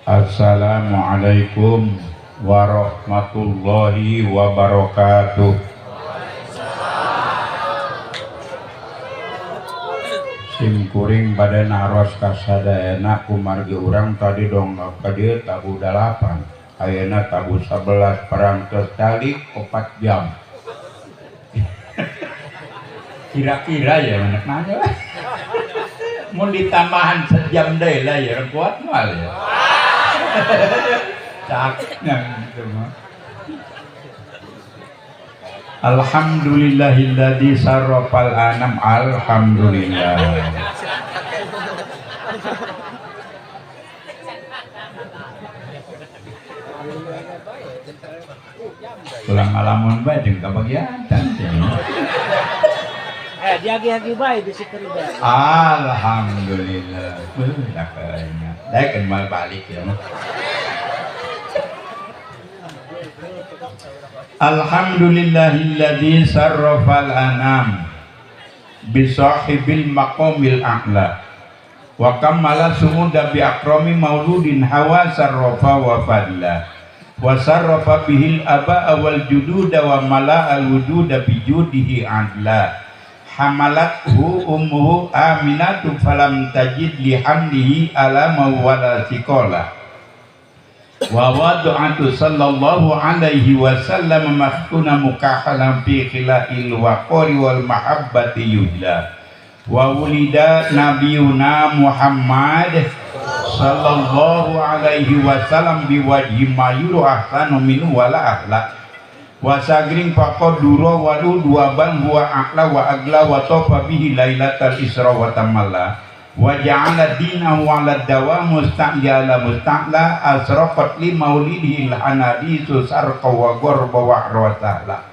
Assalamualaikum warahmatullahi wabarakatuh. Sim kuring pada naros kasadayana kumargi urang tadi dongkap ka dieu tabu 8 ayeuna tabu 11 perang tertali 4 jam. Kira-kira ya anak nanya mun ditambahan sejam deui lah ya kuat mal ya. Caknya gitu mah. Alhamdulillahilladzi sarrafal anam. Alhamdulillah. Ulang ngalamun bae jeung kabagiatan. Diagi-agi bae bisi kerja. Alhamdulillah. Dah kayaknya. Dah kenal balik ya. Alhamdulillahilladzi sarrafal anam bisahibil maqamil a'la wa kamala sumuda bi akrami mauludin hawa sarrafa wa fadla wa sarrafa bihil aba wal jududa wa mala al wujuda bi judihi adla hamalathu ummuhu aminatu falam tajid li hamlihi ala mawala sikola wa wadu'atu sallallahu alaihi wasallam mahtuna mukahalam fi khila'il waqari wal mahabbati yudla wa wulida nabiyuna Muhammad sallallahu alaihi wasallam biwajhi mayuru ahsanu minhu wala akhlaq wa sagring faqad dura walu dua ban huwa akla wa agla wa tofa bihi lailatal isra wa tamalla wa ja'ala dinahu ala dawam musta'jala musta'la asraqat li maulidihi al-anadisu sarqa wa gorba wa rasala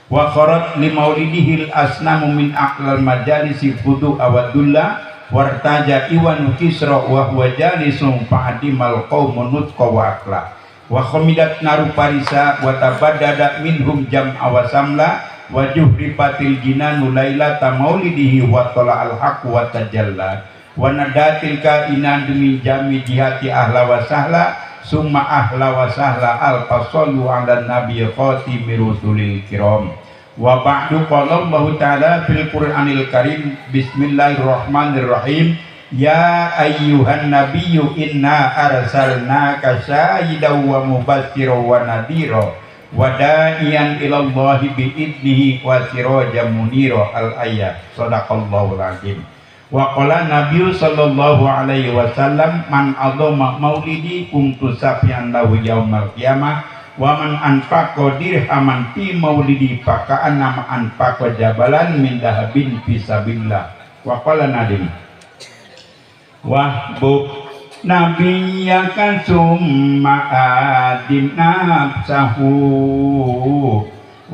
wa kharat li maulidihi al-asnamu min aqlal majalisi fudu awadulla wartaja iwan kisra wa huwa jalisum fa'adimal qawmun nutqa wa aqla wa khamidat naru parisa wa tabaddada minhum jam'a wa samla wa juhrifatil jinanu lailata maulidihi wa tala al-haq wa tajalla wa nadatil kainan demi jami jihati ahla wa sahla summa ahla wa sahla al-fasallu ala nabi khatimi rusulil kiram wa ba'du qala Allah ta'ala fil Qur'anil Karim bismillahirrahmanirrahim ya ayyuhan nabiyyu inna arsalnaka syahidan wa mubassiran wa nadhira wa da'iyan ilallahi bi'idnihi wa sirajan munira al-ayat sadaqallahul azim. Wa qala nabiyyu sallallahu alaihi wasallam man adama maulidi kuntu safian lahu yaumal qiyamah wa man anfaqa dirhaman fi maulidi fakaan nama anfaqa jabalan min dahabin fi sabilillah. Wa qala nadim wahbub nabiyyakan summa adim nafsahu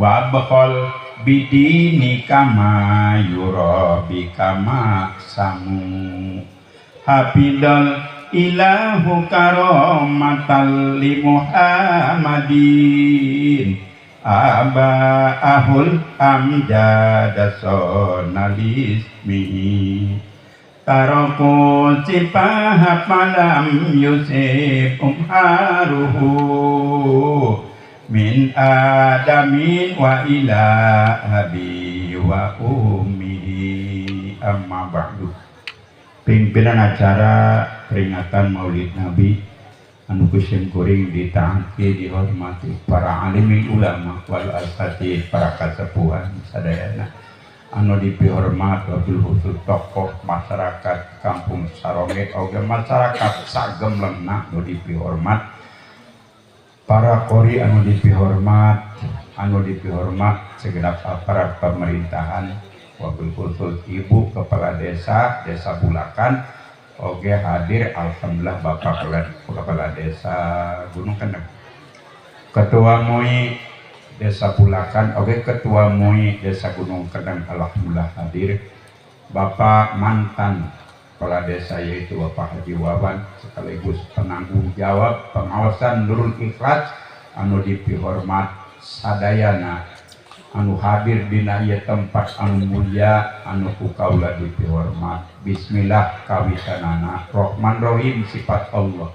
wa bakhal bidini kama yurabi kama samu habidal ilahu karomatal li muhammadin aba ahul amjada sonalismi taroko cipah malam yusif haruhu min adamin wa ila abi wa ummi amma ba'du. Pimpinan acara peringatan Maulid Nabi anu kusim kuring ditaati dihormati para alim ulama wal asatidz para kasepuhan sadayana anu dipihormat wabil khusus tokoh masyarakat Kampung Saronge oge masyarakat sagem leunah anu dipihormat para qori anu dipihormat segenap aparat pemerintahan wabil khusus ibu kepala desa Bulakan oge hadir alhamdulillah Bapak kepala desa Gunung Kendeng ketua MUI desa Bulakan oge ketua MUI desa Gunung Kendeng alhamdulillah hadir Bapak mantan kepala desa yaitu Bapak Haji Wawan sekaligus penanggung jawab pengawasan Nurul Ikhlas anu dipihormat sadayana anu hadir dina ieu tempat anu mulia anu ku kaula dipihormat. Bismillah kawitanana. Rahman Rahim sifat Allah.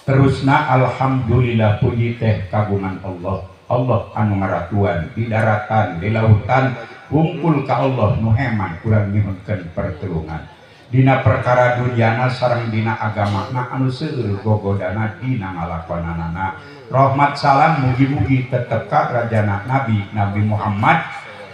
Terusna alhamdulillah puji teh kagungan Allah. Allah anu ngaratuan di daratan di lautan kumpul ka Allah nu heman urang nyuhunkeun pertulungan dina perkara dunyana sareng dina agamana anu seueur gogodana dina ngalakonanana. Rahmat salam mugi-mugi tetep ka rajana Nabi Muhammad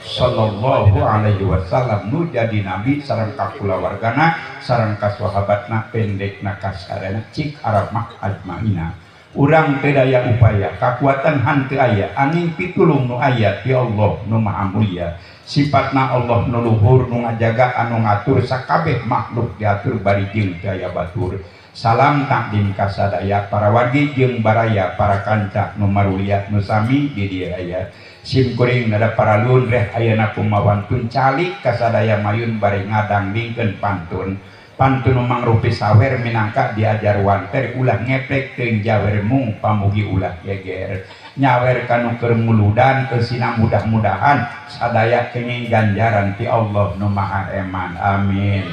sallallahu alaihi wasallam nu jadi nabi sareng ka kulawargana sareng ka sahabatna pendekna kasarena cik arab mah ajmaina. Urang teu daya upaya kakuatan hanteu aya angin pitulung nu aya ti Allah nu maha mulia. Sifatna Allah nu luhur nu ngajaga anu ngatur sakabeh makhluk diatur bari jeung daya batur. Salam takdim kasadaya para wargi jeung baraya para kanca nu marulia nu sami di dieu aya. Sim kuring nada para lun reh ayeuna kumawan tun calik kasadaya mayun bari ngadangdingkeun pantun. Pantun mangrupi sawer minangka diajar wanter ulah ngepek teuing jawer mung pamugi ulah geger nyawer kanu keur muludan eusina mudah-mudahan sadaya kenging ganjaran ti Allah nu maha eman. Amin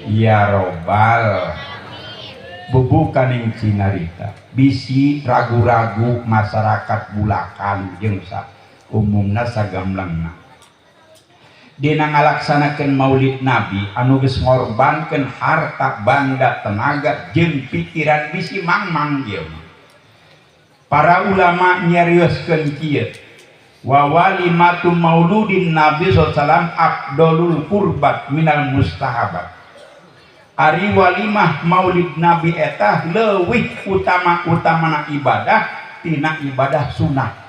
ya robbal. Bubukaning cinarita bisi ragu-ragu masyarakat bulakan jeung umumna sagamlangna dina ngalaksanakeun maulid Nabi anu geus ngorbankeun harta banda tenaga jeung pikiran bisi mangmang ieu. Para ulama nyarioskeun kieu wa walimatu mauludin Nabi sallallahu alaihi wasallam afdalul qurbat minal mustahabat. Ari walimah maulid Nabi eta leuwih utama-utamana ibadah tina ibadah sunah.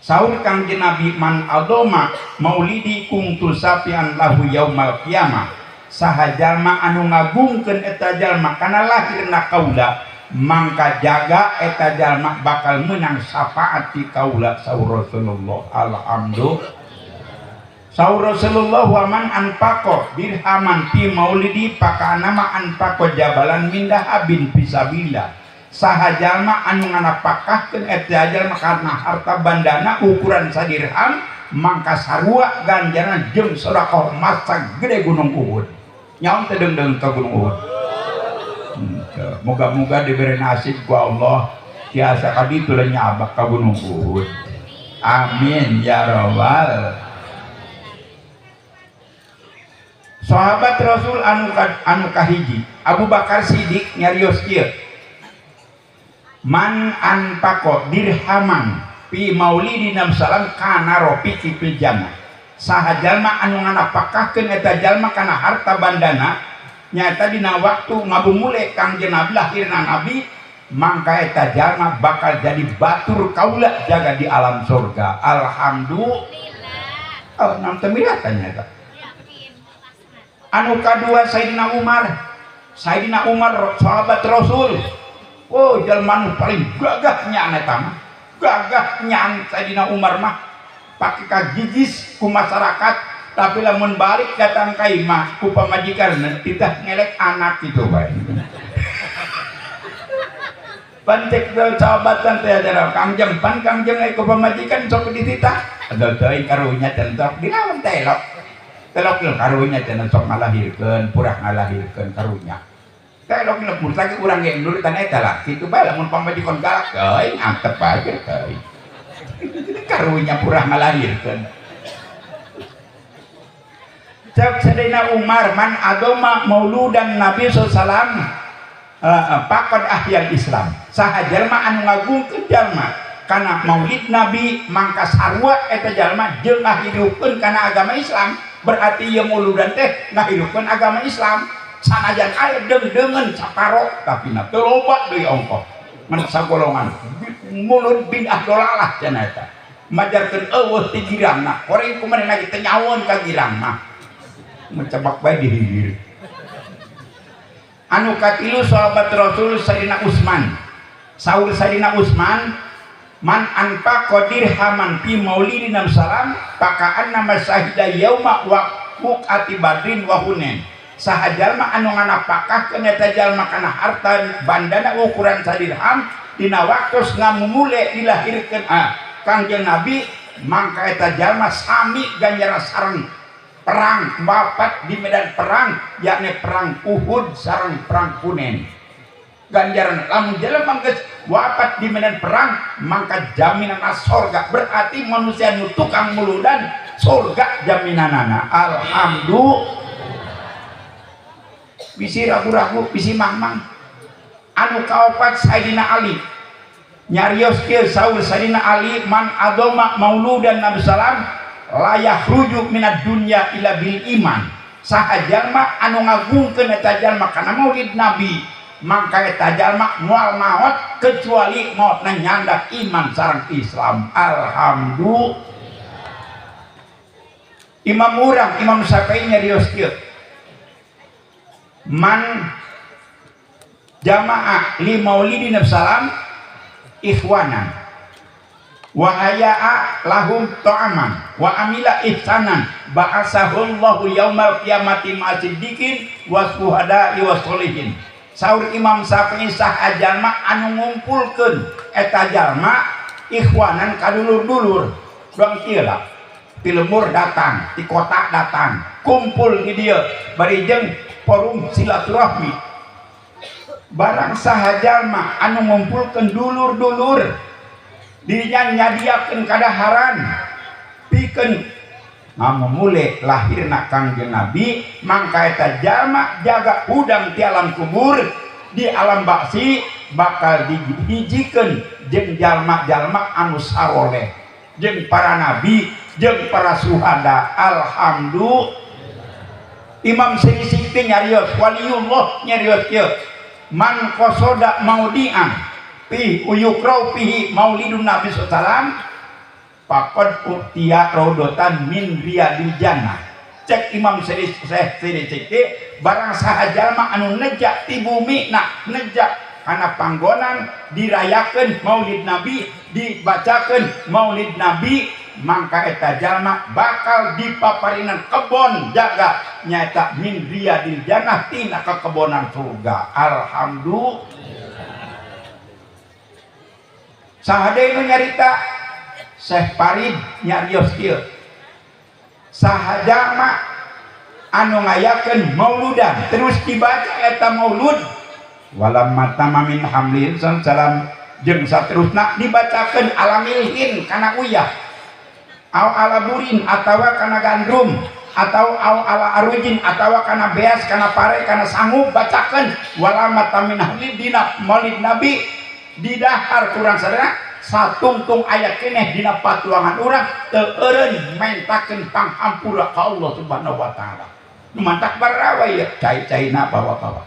Saur Kangjeng Nabi man adoma maulidi kuntu sapian lahu yaumal qiyamah. Saha jalma anu ngagungkeun eta jalma kana lahirna kaula mangka jaga eta jalma bakal meunang syafaat ti kaula saur Rasulullah. Alhamdulillah. Saur Rasulullah wa man anfaqo dirhaman fi maulidi pakana ma anfaqo jabalan min dahabin fisabilillah. Saha jalma anu nganapakahkeun eta jalma karena harta bandana ukuran sadirham mangka sarua ganjaran jeung sedekah emas sagede gunung Uhud. Nyaon teh deung ka gunung Uhud. Moga-moga diberi nasib ku Allah tiasa ka ditu le nyabak ka gunung Uhud. Amin ya rabbal. Sahabat Rasul anu kahiji Abu Bakar Siddiq nyarios kieu. Man anfaqo dirhaman fi maulidin salam kana ropi fil jannah. Saha jalma anu nganapakahkeun eta jalma kana harta bandana nyata dina waktu ngabumule Kangjeng Nabi lahirna Nabi mangka eta jalma bakal jadi batur kaula jaga di alam surga. Alhamdulillah. Oh, nam teu miratan eta. Anu kadua Sayyidina Umar. Sayyidina Umar sahabat Rasul. Oh, jalma nu paling gagah nya eta mah. Gagah nya Sayyidina Umar mah pake kagigis ku masyarakat tapi lamun balik datang ka imah ku pamajikanna titah ngelek anak kitu bae. Pantek teh sahabatan teh adalah Kangjeng ku pamajikan sok dititah. Ada teuing karunya tentok dilawan teh elok. Telok karunya cenah sok ngalahirkeun, purah ngalahirkeun karunya. Telok lepur lagi urang ge nurutan eta lah. Kitu bae lamun pamajikan galak teuing antep aja teuing. Karunya purah ngalahirkeun. Cak Sayyidina Umar man adoma mauludan Nabi sallallahu alaihi wasallam faqad ahyal Islam. Saha jalma anu ngagungkeun jalma kana maulid Nabi mangka sarua eta jalma jeung ngahidupkeun kana agama Islam. Berarti ieu mauludan teh ngahidupkeun agama Islam. Sanajan aya deung-deungeun saparo tapi na teu loba deui ongkos. Man sagolongan mulun bid'ah dolalah cenah eta. Majarkeun eueuh ti girangna. Koreng kumaha lagi teu nyaweun ka girang mah. Mencebak bae di hilir. Anu katilu sahabat Rasul Sayyidina Utsman. Saur Sayyidina Utsman man anfaqa dirhaman fi maulidin salam pakaan nama syahida yauma wa muqati badrin wa hunain. Saha jalma anu nganapakahkeun eta jalma kana harta bandana ukuran sadirham dina waktos ngamumule dilahirkeun Kangjeng Nabi mangka eta jalma sami ganjaran sareng perang wafat di medan perang yakni perang Uhud sareng perang Hunain. Ganjaran lamun jelema geus wafat di medan perang mangka jaminan surga, berarti manusia nu tukang muludan surga jaminanana. Alhamdulillah. Bisi ragu-ragu bisi mamang anu kaopat Sayyidina Ali nyarios kieu saur Sayyidina Ali man adoma mauludan Nabi sallam la yakhruju minad dunya ila bil iman. Saha jalma anu ngagungkeun eta jalma kana maulid Nabi mangka eta jalma moal maot kecuali maotna nyandak iman sareng Islam. Alhamdulillah. Imam urang Imam Syafi'i nyarios kieu man jamaah li maulidin Nabi sallam ikhwanan wa haya'a lahum ta'aman wa amila ihsanan ba'asahullahu yaumal qiyamati ma'siddiqin wa syuhada'i wa sholihin. Saur Imam Syafi'i sah jalma anu ngumpulkeun eta jalma ikhwanan kadulur-dulur dong kieu lah ti lemur datang ti kota datang kumpul di dieu bari jeung forum silaturahmi barang saha jalma anu ngumpulkeun dulur-dulur dirinya nyadiakeun kadaharan pikeun ngamumule lahirna Kangjeng Nabi mangka eta jalma jaga udang di alam kubur di alam baksi bakal dihijikeun jeung jalma-jalma anu saroleh jeung para nabi jeung para syuhada. Alhamdulillah. Imam Syafi'i nyarios waliullah nyarios kieu man qasoda maudian fi uyukrau fihi maulidun Nabi sallallahu faqad utiya raudotan min riyadil jannah. Cek Imam Syafi'i barang saha jalma anu nejak ti bumi nejak kana panggonan dirayakeun maulid Nabi dibacakeun maulid Nabi mangka eta jalma bakal dipaparinan kebon jaga nyaeta min riyadil jannah tina kekebonan surga. Alhamdulillah. Saha deui nu nyarita Syekh Farid nyarios kieu saha jalma anu ngayakeun mauludan terus dibaca eta maulud walamma tamamin hamlin sallam jeung saterusna dibacakeun alamilhin kana uyah au ala burin atawa kana gandrum atau au ala arujin atawa kana beas kana pare kana sangu bacakeun walamma tamin hamlin dina maulid Nabi di dahar kurang sadaya satungtung ayat keneh dina patuangan urang teu eureun mentakeun panghampura ka Allah Subhanahu wa taala. Mantak barawa ya cai-caina bawa-bawa.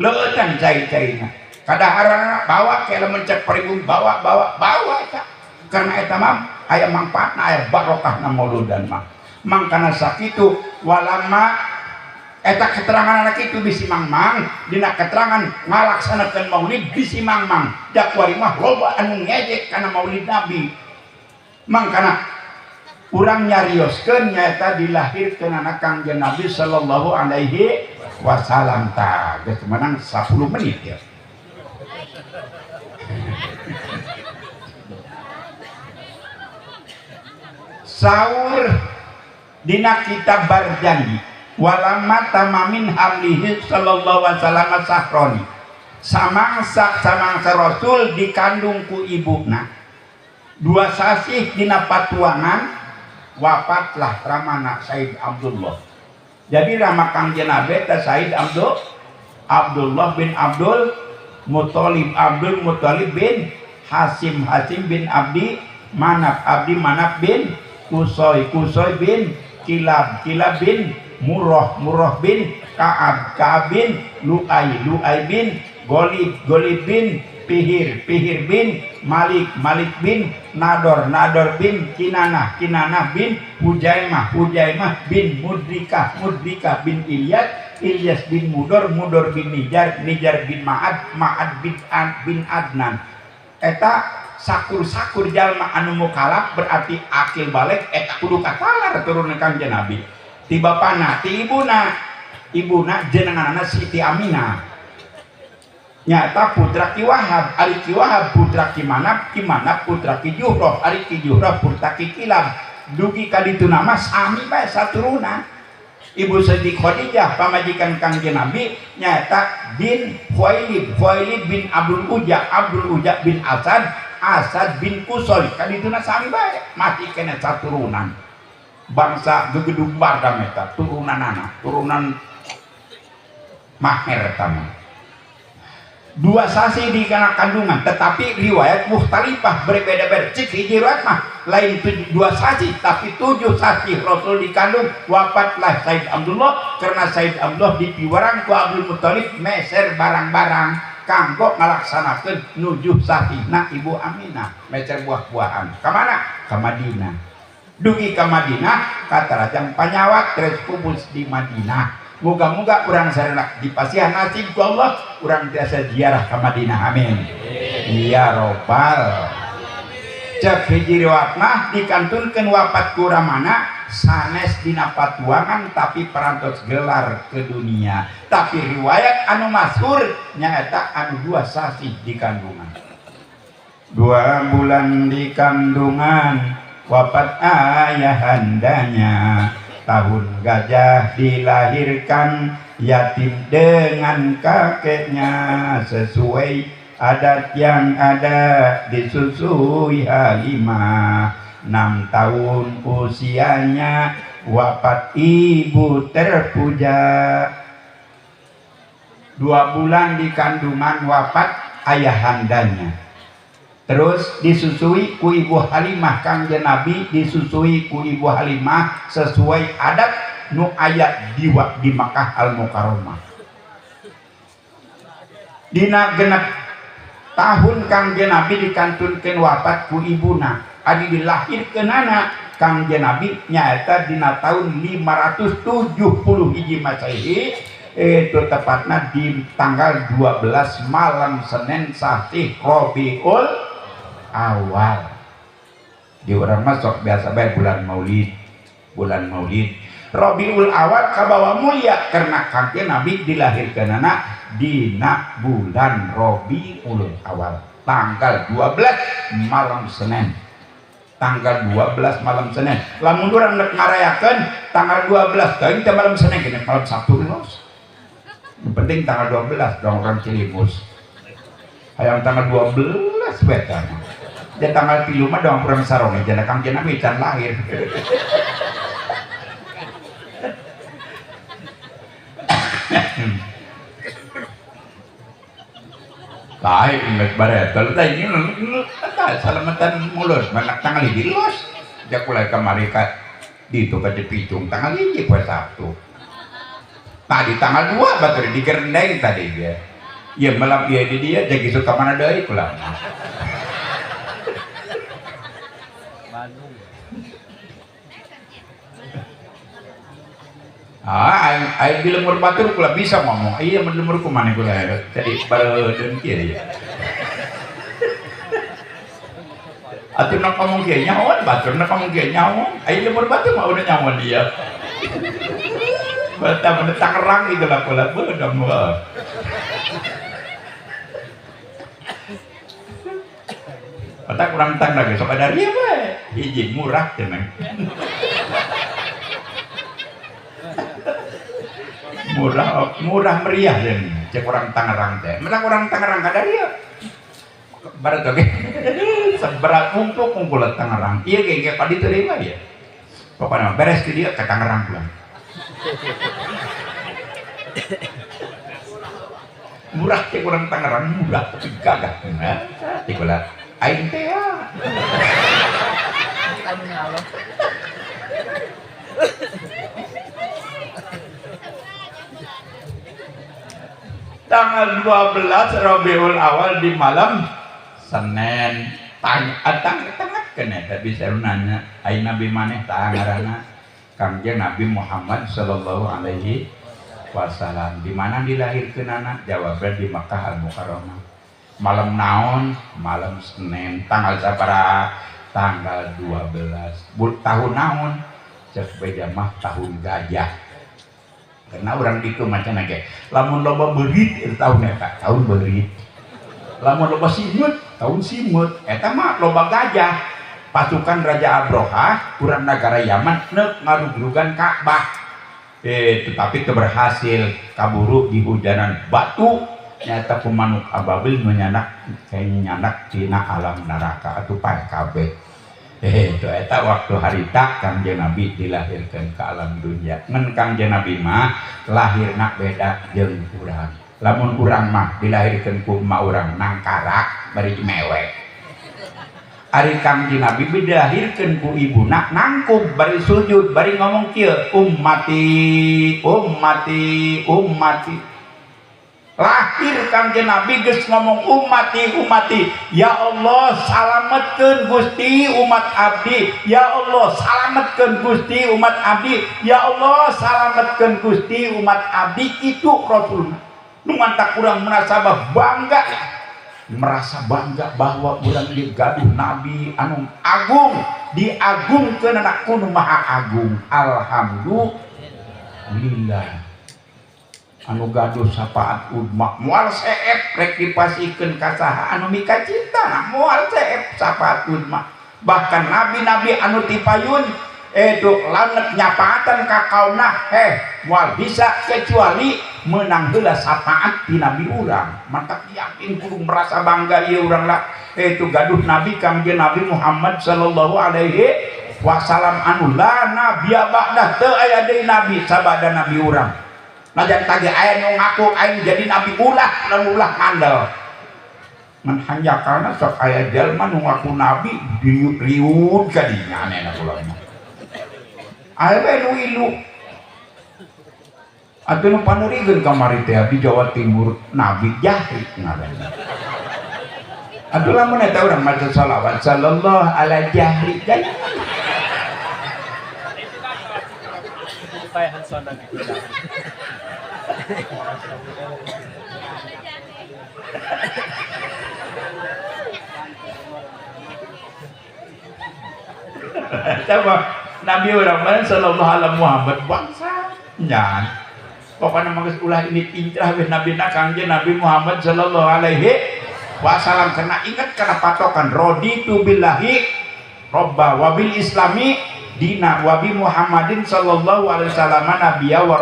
Leutan cai-caina. Kadaharanna bawa ke lamun cek peribun bawa eta. Karena eta mah aya mangpaatna aya barokahna mauludan mah. Mangkana sakitu walamma eta keterangan anak itu bisi mangmang dina keterangan ngalaksanakeun maulid bisi mangmang dakwari mah loba anu ngejek kana maulid Nabi. Mangkana urang nyarioskeun nyaeta dilahirkeun anak Kangjeng Nabi sallallahu alaihi wasallam ta geus menang 10 menit ya. Saur dina kitab Barjanji walamma tamamin hamlihi sallallahu alaihi wasallam sahroni samangsa rasul dikandung ku ibuna 2 sasih dina patuangan wafatlah ramana Said Abdullah. Jadi rama Kangjeng Nabi ta Said Abdullah bin Abdul Muthalib bin Hasim bin Abdi Manaf bin Kusoy bin Kilab bin Murrah bin Ka'ab bin Lu'ay bin Golib bin Pihir bin Malik bin Nador bin Kinanah bin Hujaimah bin Mudrika bin Ilyas bin Mudor bin Nijar bin Ma'ad bin Adnan. Eta sakur jalma anu mukalaf berarti akil balik eta kudu katalar turun Kangjeng Nabi. Ti bapana ti ibuna jenenganna Siti Aminah. nyata putra Ki Wahab, ari Ki Wahab putra Ki Manap putra Ki Juhroh, ari Ki Juhroh putra Ki Kilab. Dugi kaditu nama sami bae saturunan. Ibu Siti Khadijah pamajikan Kangjeng Nabi nyata bin Khuwailid bin Abdul Uja bin Asad bin Kusol kadituna sami bae mati kena saturunan. Bangsa gegedung bardam eta turunan Maher tama. Dua sasi di kana kandungan, tetapi riwayat mukhtalifah berbeda-beda. Cik hiji riwayat mah lain dua sasi, tapi 7 sasi Rasul dikandung. Wafatlah Said Abdullah karena Said Abdullah dipiwarang ku Abdul Muthalib meser barang-barang kanggo ngalaksanakeun 7 sasi. Nah Ibu Aminah meser buah-buahan. Kamana? Ka Madinah. Dugi ka Madinah kata rajang panyawat terus kubus di Madinah. Moga-moga kurang sarana dipasihan nasib ku Allah kurang biasa ziarah ke Madinah amin ya robbal. Cek hiji riwayat mah dikantunkeun wafat ku Ramana sanes dina patuangan tapi perantos gelar ke dunia. Tapi riwayat anu masyhur nyaeta anu 2 sasi di kandungan. 2 bulan di kandungan wafat ayahandanya. Tahun gajah dilahirkan yatim dengan kakeknya sesuai adat yang ada disusui Halimah. 6 tahun usianya wafat ibu terpuja. 2 bulan di kandungan wafat ayahandanya. Terus disusui ku Ibu Halimah Kangjeng Nabi disusui ku Ibu Halimah sesuai adat nu aya di Makkah Al-Mukarramah. Dina genep tahun Kangjeng Nabi dikantunkeun wafat ku ibuna. Adi dilahirkeunana Kangjeng Nabi nyaeta dina tahun 570 hiji Masehi. Itu tepatnya di tanggal 12 malam Senin sasi Rabiul Awal. Di orang masuk biasa baik bulan Maulid Rabiul Awal kabawa mulia karena Kangjeng Nabi dilahirkeunana dina bulan Rabiul Awal tanggal 12 malam Senin. Lamun urang nek ngarayakeun tanggal 12 teh teh malam Senin gini malam Sabtu los. Yang penting tanggal 12 dong orang Cilimus. Hayang tanggal 12 beta. Dan tanggal 3 mah dong orang sarong jana Kangjeng Nabi can lahir. Baik, ingat baret. Kalau tadi ini, salamatan mulut, manak tanggal ini los. Dia kulai kemari di itu ke Pitung tanggal ini buat Sabtu. Tadi tanggal 2 batur dikerendai tadi dia. Ya malam dia jadi suka mana deui pula. Aing di lemur batur pula bisa ngomong. Iya lemur ku mana pula. Jadi bareun kieu ya. Atuh nak ngomong kieu nyawan batur nak ngomong kieu nyawan. Aing lemur batur mah udah nyawan dia. Bata menetang rang itu lah pula bedam mah. Bata kurang tang lagi sok ada dia bae. Hiji murah cenah. Murah meriah dan cek orang Tangerang teh. Menang orang Tangerang kada dia. Barat oke. Seberat kumpul Tangerang. Iya kayak padi terima ya. Pokoknya beres ke dia ke Tangerang pulang. Murah cek orang Tangerang murah tapi gagah. Nah, tikulah aing teh ya. Tanggal 12 Rabiul Awal di malam Senin tanggal kena tapi saya nanya ai nabi maneh tah ngaranna Kangjeng Nabi Muhammad sallallahu alaihi wasallam. Di mana dilahirkeunana? Jawabnya di Makkah Al-Mukarramah. Malam naon? Malam Senin. Tanggal sabaraha? Tanggal 12. Tahun naon? Cek beja mah tahun gajah. karena orang ditu macam nage lamun loba beurit tahun eta tahun beurit lamun loba simut tahun simut eta mah loba gajah pasukan Raja Abroha kurang negara Yaman neuk ngarugrugan Ka'bah tetapi teu berhasil kaburu di hujanan batu nyata pemanuk ababil menyanak tina alam neraka atuh pae kabeh itu eta waktu harita Kangjeng Nabi dilahirkan ke alam dunia ngan Kangjeng Nabi mah lahirna beda jeung urang lamun urang mah dilahirkan ku emak urang nangkarak bari mewek ari Kangjeng Nabi dilahirkan ku ibuna nangkub bari sujud bari ngomong kieu ummati ummati ummati lahir Kangjeng Nabi geus ngomong ummati ummati ya Allah salametkeun Gusti umat abdi ya Allah salametkeun Gusti umat abdi ya Allah salametkeun Gusti umat abdi itu Rasulullah nu mantap urang merasa bahwa urang digaduh Nabi anu agung diagungkeun anak kudu maha agung alhamdulillah anu gaduh sapaat udma moal seep rek dipasikeun ka saha anu mika cinta moal seep sapaat udma bahkan nabi-nabi anu tipayun itu lanet nyapaatan ka kaumna moal bisa kecuali menang heula sapaat di nabi urang mantap yakin kudu merasa bangga ieu urang lah itu gaduh nabi Kangjeng Nabi Muhammad sallallahu alaihi wasallam anu la nabiyya ba'da teu aya deui nabi sabada nabi urang najan tadi aya nu ngaku aing jadi nabi ulah ngandel ngan hanjakalna sok aya jalma nu ngaku nabi riud ka dinya anehna kula mah aya we nu ilu atuh nu paneurikeun kamari teh di Jawa Timur nabi jahri ngaranna atuh lamun eta urang maca shalawat sallallahu ala jahri jadi Payahan sonda gitu. Coba Nabi Muhammad sallallahu alaihi Muhammad bangsa nyan pokoknya manggeus ulah ini intrah we Nabi Kangjeng Nabi Muhammad sallallahu alaihi wasallam kena ingat kana patokan raditu billahi robba wabil islami dina wabi Muhammadin sallallahu alaihi wasallam nabiyya wa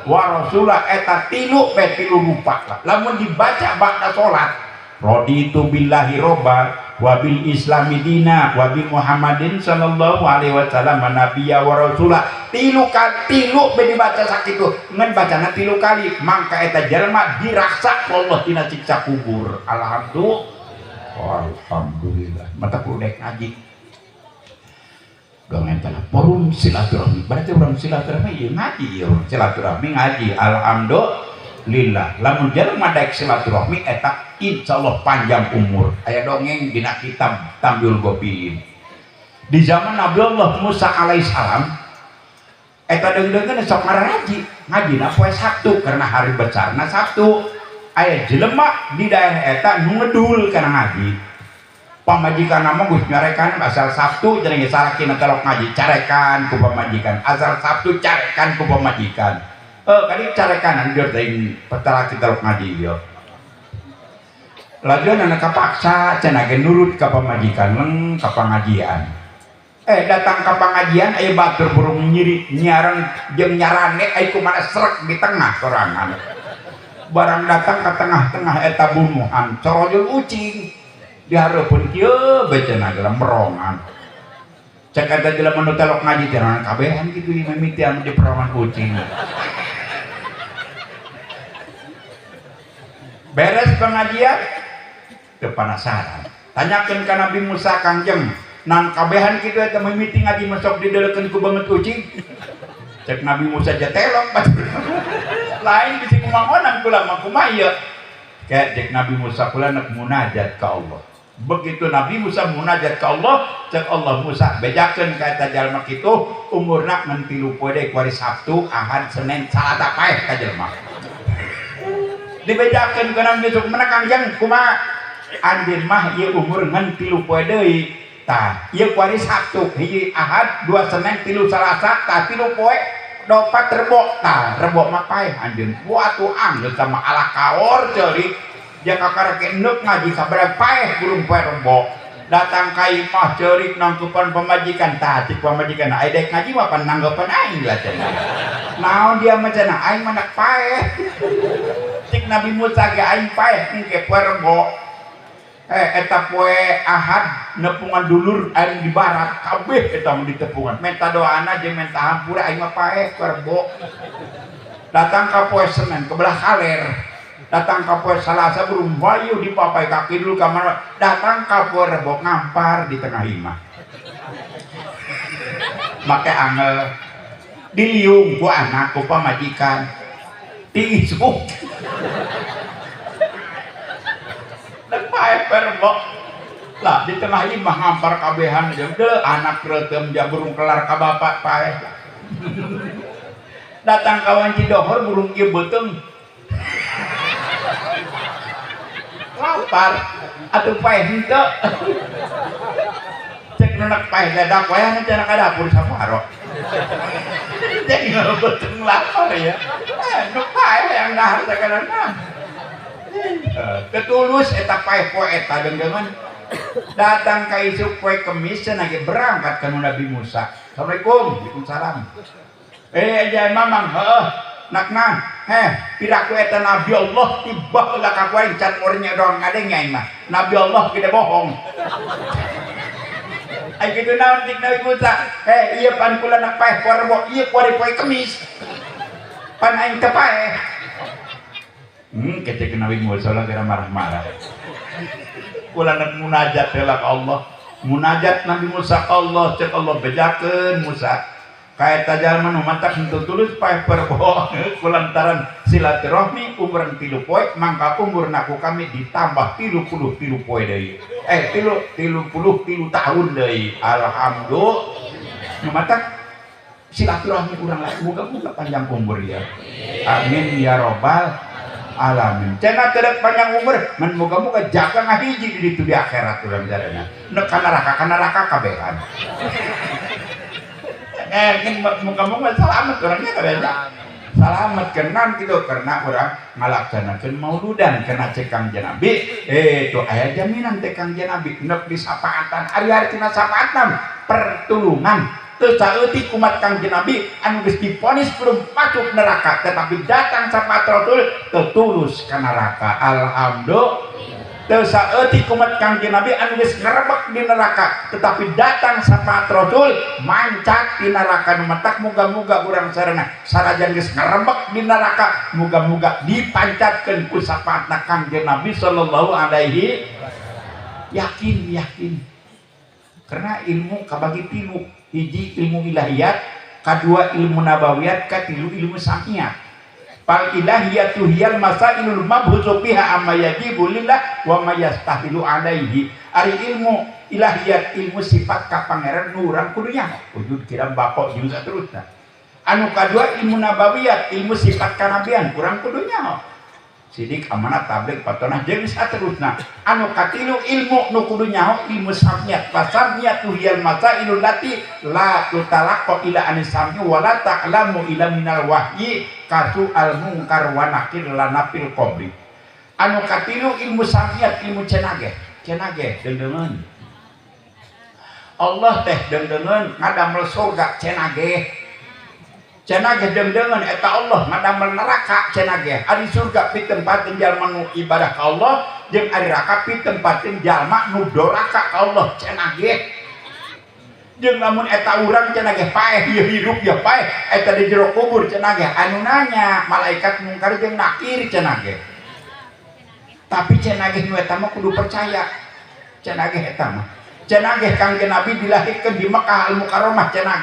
rasulah eta tilu lupa lamun dibaca ba'da salat raditu billahi robba wabil islami dina wabi Muhammadin sallallahu alaihi wasallam nabiyya wa rasulah tilu dibaca sakitu ngan bacana tilu kali mangka eta jalma diraksa Allah tina siksa kubur alhamdulillah mata kudu dek ngaji dongen tala forum silaturahmi berarti orang silaturahmi ieu ngaji ieu silaturahmi ngaji alhamdulillah lamun jelema daek silaturahmi eta insyaallah panjang umur aya dongeng dina kitab Tambiul Ghafirin di zaman Nabi Allah Musa alaihissalam eta deung-deungeun sok ngaji ngajina poe Sabtu karena hari besarna Sabtu aya jelema di daerah eta nu ngedul kana ngaji pamajikan nama gus nyarekan asal Sabtu jadi ngesalakin telok ngaji carekan ku pamajikan asal Sabtu carekan ku pamajikan kali carekan anjur teuing petala telok ngaji yo lagian anak kapaksa cenah ge nurut ka pamajikan leng ka pangajian datang ka pangajian aya batur burung nyiri nyaran jeung nyarane aya kumaha srek di tengah sorangan barang datang ka tengah-tengah eta bunuhan corojul ucing dihareupeun kieu becana geula merongan cek eta jelema nu telok ngaji teh kabehan kitu mimiti anu diperongan kucing beres pengajian teu penasaran tanyakeun ka Nabi Musa Kangjeng nan kabehan kitu eta mimiti ngaji masuk dideulekeun ku banget kucing cek Nabi Musa aja telok lain bisi kumangonan kula mah kumaha ieu kayak cek Nabi Musa kula nak munajat ka Allah begitu Nabi Musa munajat ke Allah cek Allah Musa bejakeun ka eta jalma kitu umurna ngan 3 poe deui kuari Sabtu Ahad Senin Salasa paeh ka jalma dibejakeun ka Nabi besok mana Kangjeng kumaha anjeun mah ieu umur ngan 3 poe deui tah ieu kuari Sabtu hiji Ahad 2 Senin 3 Salasa tah 3 poe dopat rebok tah rebok mah paeh anjeun buatu anggeus sama ala kaor ceurik jaka kareke neuk ngaji sabaraha paeh burung poe rebok datang ka imah ceurik nangkupan pamajikan tah cik pamajikan aya dek ngaji mah pan nanggepan aing lah cenah naon dia mah cenah aing mah nak paeh cik Nabi Musa ge aing paeh engke poe rebok eta poe Ahad nepungan dulur aing di barat kabeh eta mah ditepungan minta doana jeung minta hampura aing mah paeh poe rebok datang ka poe Senin kebelah kaler datang ka poe Salasa burung bayu di papai kaki dulu kamar datang ka poe rebok ngampar di tengah imah make angel diliung ku anak ku pamajikan tiisuk dan paeh rebok lah di tengah imah ngampar kabehan jeung deu anak reuteum ja burung kelar ka bapak paeh datang ka wanci dohor burung ieu beuteung lapar atuh paeh henteu cek nenek paeh dadak wae anu cenah ka dapur saparo cek beuteung lapar ya nu paeh yang dahar sakalana ketulus eta paeh poe eta dengdeungan datang ka isuk poe Kemis cenah ge berangkat ka Nabi Musa Assalamualaikum Waalaikumsalam aja mamang heuh nakna piraku eta Nabi Allah tiba heula ka kuaing can murnya doang ngadeng nya mah Nabi Allah gede bohong ai kitu naon dik Nabi Musa ieu pan kula nak paeh poe rebok ieu poe Kemis pan aing teu paeh kece ke Nabi Musa lah kira marah-marah kula nak munajat heula ka Allah munajat Nabi Musa ka Allah cek Allah bejakeun Musa kayak tajalman umatak henteu tulus paeh perbo kulantaran silaturahmi umuran 3 poe mangka umurna ku kami ditambah 30 poe deui 30 tahun deui alhamdulillah umatak silaturahmi urang lah muga-muga panjang umur ya amin ya robbal alamin cenah teu panjang umur mun muga-muga jaga ngahiji di ditu di akhirat urang jarana neuk kana neraka kabehan muka-muka selamat orangnya kadang selamat kenan gitu karena orang ngalaksanakeun mauludan kena cekang Nabi itu aya jaminan cekang Nabi neuk disapaatan ari-ari tina sapaatan pertulungan teu saeutik umat Kangjeng Nabi anu geus diponis belum masuk neraka tetapi datang sapaat Rasul tetulus ka neraka alhamdulillah teu saeutik umat Kangjeng Nabi anu geus ngarebek di neraka tetapi datang sapaat Rasul mancat di neraka nu matak muga-muga urang sarana sarajan geus ngarebek di neraka muga-muga dipancatkeun ku sapaatna Kangjeng Nabi sallallahu alaihi yakin karena ilmu kabagi 3 hiji ilmu ilahiyat kadua ilmu nabawiyat katilu ilmu samiyat fal ilahiyatu hiyal masailul mabhusu biha amma yajibu lillah wa ma yastahilu alaihi ari ilmu ilahiyat ilmu sifat ka pangeran nu urang kudu nyaho wujud kira bapa jeung saterusna anu kadua ilmu nabawiyat ilmu sifat kanabian urang kudu nyaho sidik amanat tabligh patonah jeung saterusna anu katilu ilmu nu kudu nyaho ilmu samiyat fasamiyatu hiyal masailul lati la tutalaqqa ila anisami wa la ta'lamu ila minal wahyi kasu al munkar wa nakir lanapil qabri anu katilu ilmu samiyat ilmu cenage dendengan Allah teh dendengan ngadamel surga cenage dendengan eta Allah ngadamel neraka cenage ari surga pitempatin jalma nu ibadah ka Allah jeung ari neraka pitempatin jalma nu doraka ka Allah cenage jeung lamun eta urang cenah paeh ieu hirup ya paeh eta di jero kubur cenah anu nanya malaikat mungkar jeung nakir cenah tapi cenah nu eta mah kudu percaya cenah eta mah cenah Kangjeng Nabi dilahirkeun di Makkah Al-Mukarramah cenah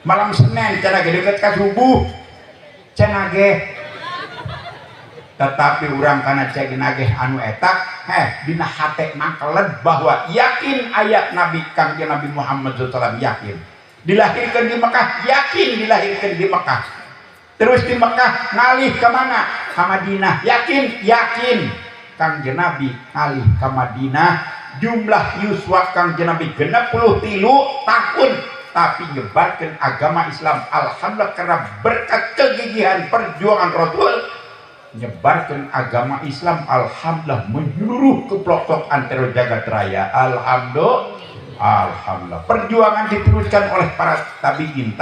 malam Senin cenah deukeut ka subuh cenah tetapi urang kana cenah anu eta dina hate mangkeled bahwa yakin ayat Nabi Kangjeng Nabi Muhammad SAW yakin dilahirkan di Mekah yakin dilahirkan di Mekah terus di Mekah ngalih ke mana ke Madinah yakin Kangjeng Nabi ngalih ke Madinah jumlah yuswa Kangjeng Nabi 63 tahun tapi nyebarkan agama Islam. Alhamdulillah karena berkat kegigihan perjuangan Rasul nyebarkan agama Islam, alhamdulillah menyeluruh ke pelosok antero jagat raya. Alhamdulillah perjuangan diteruskan oleh para tabiin,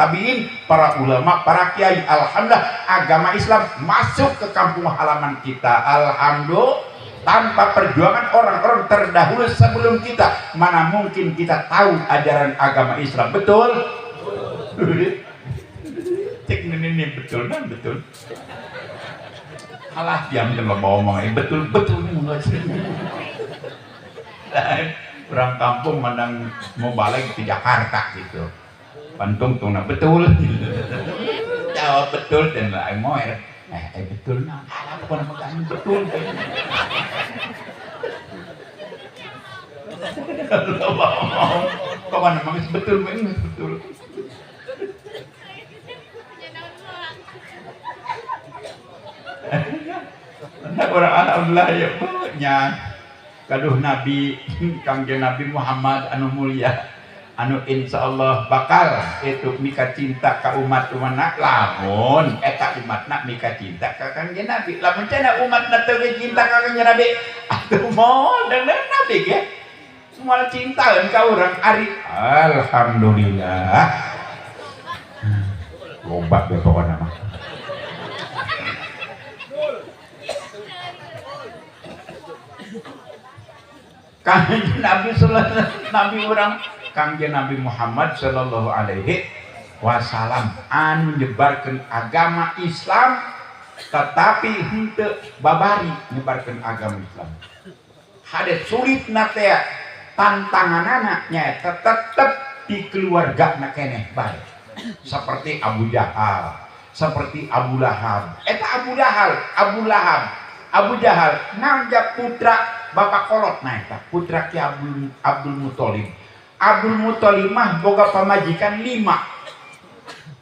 para ulama, para kiai. Alhamdulillah agama Islam masuk ke kampung halaman kita. Alhamdulillah tanpa perjuangan orang-orang terdahulu sebelum kita, mana mungkin kita tahu ajaran agama Islam. Betul? Cek ini betul kan? Betul. Alah diam jangan bawa ngomong betul orang kampung mandang mau balik ke Jakarta gitu pantung tungna betul jawab betul dan lah mau betul nah apa nama kamu betul kalau mau kok mana manggis betul orang alhamdulillah ya punya kaduh Nabi Kangjeng Nabi Muhammad anu mulia anu insyaallah bakal itu mika cinta ka umat umatna lamun eta umatna mika cinta ka Kangjeng Nabi lamun cenah umatna teu cinta ka Kangjeng Nabi atuh moal dengan Nabi ge moal cintaeun ka urang ari alhamdulillah loba be pokona mah Kangjeng Nabi Nabi orang Kangjeng Nabi Muhammad sallallahu alaihi wasallam anu nyebarkeun agama Islam tetapi henteu babari nyebarkeun agama Islam. Hade sulit teh tantanganana nya tetep di keluargana keneh bae. Seperti Abu Jahal, seperti Abu Lahab. Eta Abu Jahal nangjak putra bapak kolot naik putra Ki Abdul Muthalib. Abdul Muthalib mah boga pamajikan 5.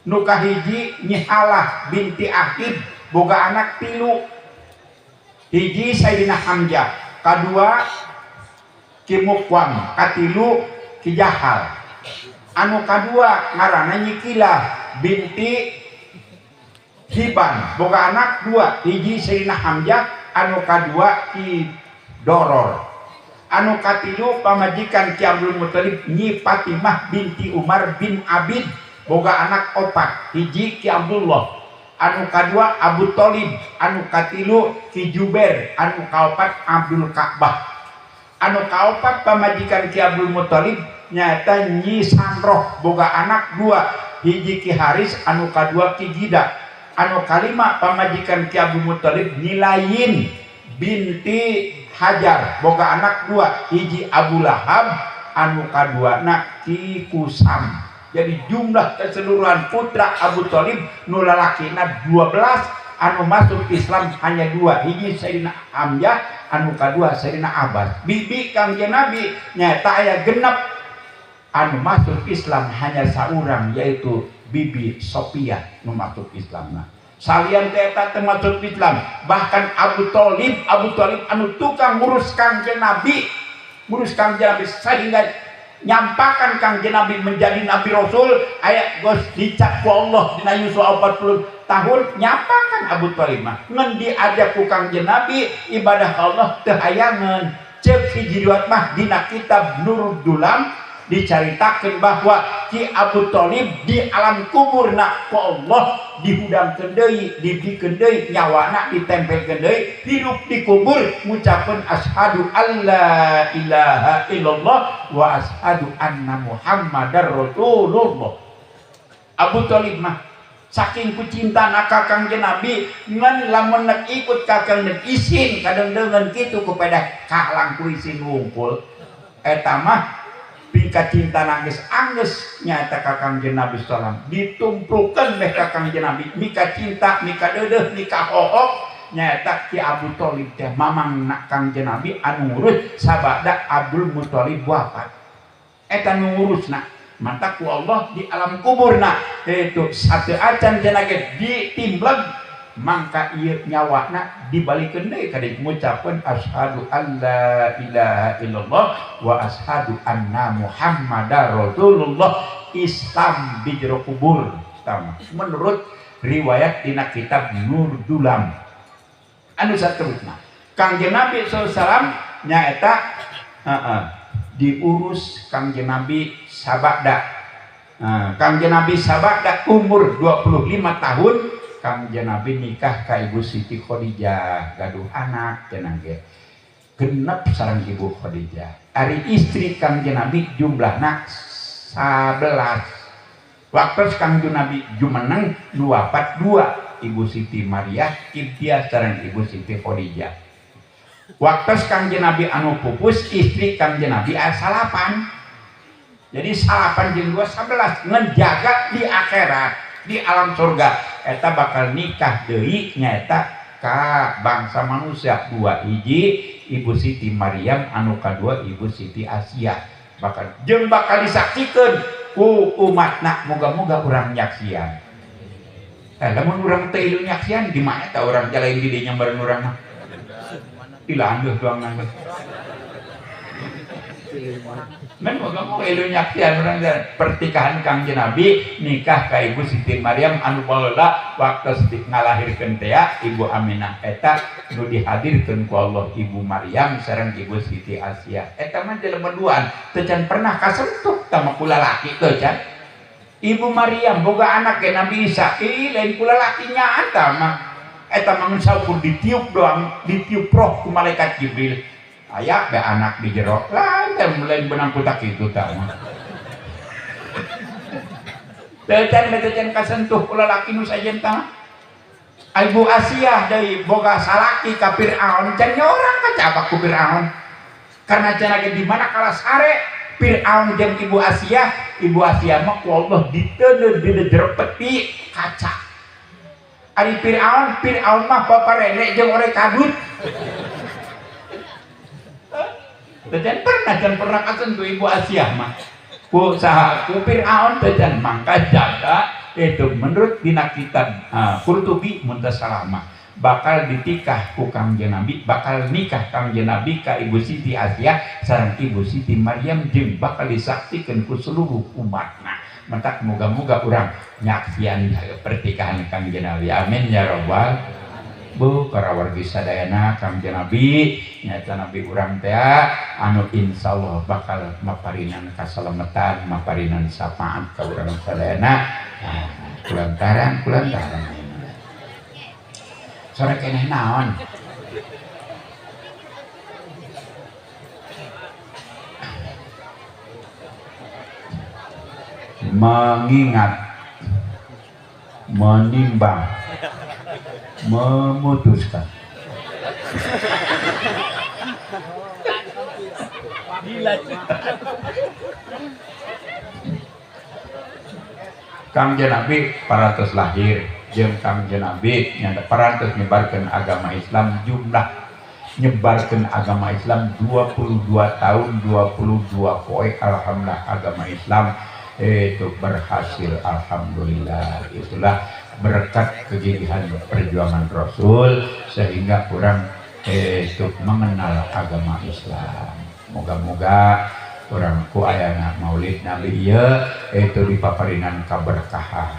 Nu kahiji Nyi Halah binti Aqib boga anak 3. Hiji Sayyidina Hamzah, kadua Ki Muqwam, katilu Ki Jahal. Anu kadua ngaranna Nyi Kilah binti Hiban boga anak 2. Hiji Sayyidina Hamzah, anu kadua Ki Doror. Anu katilu pamajikan Ki Abdul Muthalib Nyi Fatimah binti Umar bin Abid boga anak 4. Hiji Ki Abdullah, anu kadua Abu Thalib, anu katilu Ki Jubair, anu kaopat Abdul Ka'bah. Anu kaopat pamajikan Ki Abdul Muthalib nyata Nyi Samroh boga anak 2. Hiji Ki Haris, anu kadua Ki Gida. Anu kalima pamajikan Ki Abdul Muthalib Nyi Layin binti Hajar boga anak 2. Hiji Abu Lahab, anu kaduana Ki Kusam. Jadi jumlah keseluruhan putra Abu Thalib nu lalakina 12, anu masuk Islam hanya 2. Hiji Sayyidina Hamzah, anu kadua Sayyidina Abbas. Bibi Kangjeng Nabi nyata aya 6 anu masuk Islam hanya saurang yaitu Bibi Sophia nu masuk Islam. Salian eta termasuk Islam. Bahkan Abu Thalib anu tukang ngurus Kangjeng Nabi, sehingga nyampakan Kangjeng Nabi menjadi Nabi Rasul aya geus dicap ku Allah dina Yusuf 40 tahun nyampakan Abu Thalib mah ngan diajak ku Kangjeng Nabi ibadah Allah teu hayangeun. Ceuk hiji riwayat mah dina kitab Nurul Dulam dicaritakan bahwa Ki Abu Thalib di alam kuburna ku Allah dihudangkeun deui, dibikeun deui nyawana ditempelkeun deui, hidup di kubur ngucapkeun asyhadu alla ilaha illallah wa asyhadu anna muhammadar rasulullah. Abu Thalib mah saking kucintana ka Kangjeng Nabi ngan lamun nek ikut ka Kangjeng isin kadang-kadang kitu kepada kalang ku isin ngumpul eta mah pika cinta nangis angges nyata ka Kangjeng Nabi sallam ditumpulkeun beh ka Kangjeng Nabi mika cinta mika deudeuh mika hohok nyata Ki Abu Thalib teh mamangna Kangjeng Nabi anu ngurus sabada Abdul Muthalib wafat eta nu ngurusna mantak ku Allah di alam kuburna itu satu acan jenage ditimbleg mangka ieu nyawana dibalikeun deui ka dieu ngucapkeun asyhadu alla ilaha illallah wa asyhadu anna muhammadar rasulullah. Islam di jero kubur tama menurut riwayat dina kitab Nur Dulam anu saterusna Kangjeng Nabi sallallahu nyaeta diurus Kangjeng Nabi sabada. Kangjeng Nabi sabada umur 25 tahun Kangjeng Nabi nikah ka Ibu Siti Khadijah gaduh anak cenah ge genep sareng Ibu Khadijah. Ari istri Kangjeng Nabi jumlahna 11. Waktu Kangjeng Nabi jumeneng 242 Ibu Siti Maria Ibtiah sareng Ibu Siti Khadijah. Waktu Kangjeng Nabi anu pupus istri Kangjeng Nabi salapan. Jadi salapan jeung 11 ngejaga di akhirat di alam surga eta bakal nikah deui nyaeta ka bangsa manusia dua hiji Ibu Siti Maryam anu kadua Ibu Siti Asia bakal jeung bakal disaksikeun ku umatna moga-moga urang nyaksian. Lamun urang teu ilu nyaksian di mana eta urang jalain di dieu nyambareun urang mah. Ilah andeuh doang nanggeus. Men moga-moga ilu nyaksian urang pertikahan Kangjeng Nabi nikah ka Ibu Siti Maryam anu baheula waktu ngalahirkeun teh Ibu Aminah eta nu dihadirkeun ku Allah Ibu Maryam sareng Ibu Siti Asia. Eta mah jelema duaan teu can pernah kasentuh tama ku lalaki teu can. Ibu Maryam boga anak ke Nabi Isa, lain ku lalaki nya eta mah. Eta mah saukur ditiup doang, ditiup roh ku malaikat Jibril. Aya be anak di jero lain benang kutak itu tah mah. Teu can kasentuh ku lalaki nu sajen tah. Ibu Asia deui boga salaki ka Firaun can nyorang kacabak ku Firaun. Karena cenah ge di mana kala sare Firaun jeung Ibu Asia mah ku Allah diteuneuh di jero peti kaca. Ari Firaun mah paparene jeung ore kadut. Tejan pernah kasentuh Ibu Asia mah ku saha ku Firaun tejan mangka jaga itu menurut dina kitab Qurtubi muntasalama bakal ditikah ku Kangjeng Nabi bakal nikah Kangjeng Nabi ka Ibu Siti Asia sareng Ibu Siti Maryam jeung bakal disaktikeun ku seluruh umatna. Mentak moga-moga urang nyaksian pertikahan Kangjeng Nabi. Amin ya rabbal Bu para wargi sadayana Kangjeng Nabi nyata Nabi urang teh anu insyaallah bakal maparinan kasalametan maparinan syafaat ka urang sadayana. Kulantaran sore keneh naon mengingat menimbang memutuskan Kangjeng Nabi parantos lahir jeung Kangjeng Nabi nyanda parantos nyebarkeun agama Islam jumlah nyebarkeun agama Islam 22 tahun 22 poe alhamdulillah agama Islam itu berhasil alhamdulillah. Itulah berkat kegigihan perjuangan Rasul sehingga kurang itu mengenal agama Islam. Moga-moga orang ku ayana maulid Nabi ieu itu dipaparinan kaberkahan.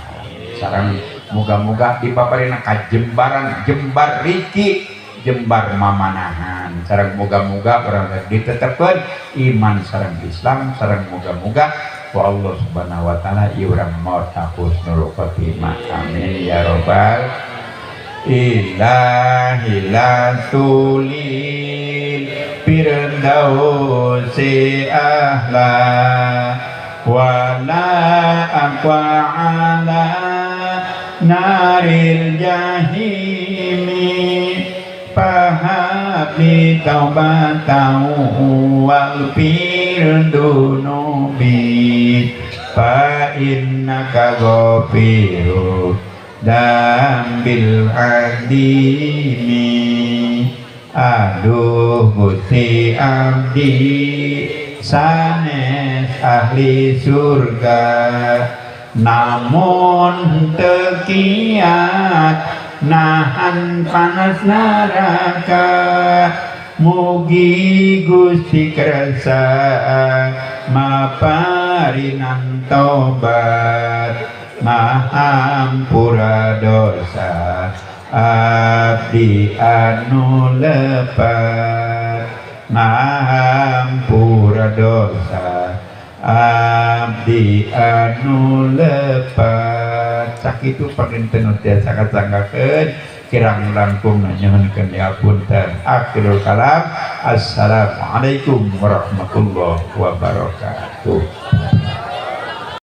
Sareng moga-moga dipaparinan ka jembar riki jembar mamanahan. Sareng moga-moga orang ditetepkeun iman sareng Islam sareng moga-moga ku Allah Subhanahu wa taala ieu urang maot husnul khotimah. Amin ya robbal ilahi tulil firdausi ahla wala aqwa ala naril jahimi fahabi taubatau wal firdunubi fa innaka ghafiru dambil adimi. Aduh Gusti abdi sanes ahli surga namun teu kiat nahan panas neraka. Mugi Gusti kersa maparinan tobat, mahampura dosa abdi anu lepat, mahampura dosa abdi anu lepat. Sakitu pakinten tiasa kasanggakeun kirang langkung nyuhunkeun dihapunten. Akhirul kalam, assalamualaikum warahmatullahi wabarakatuh.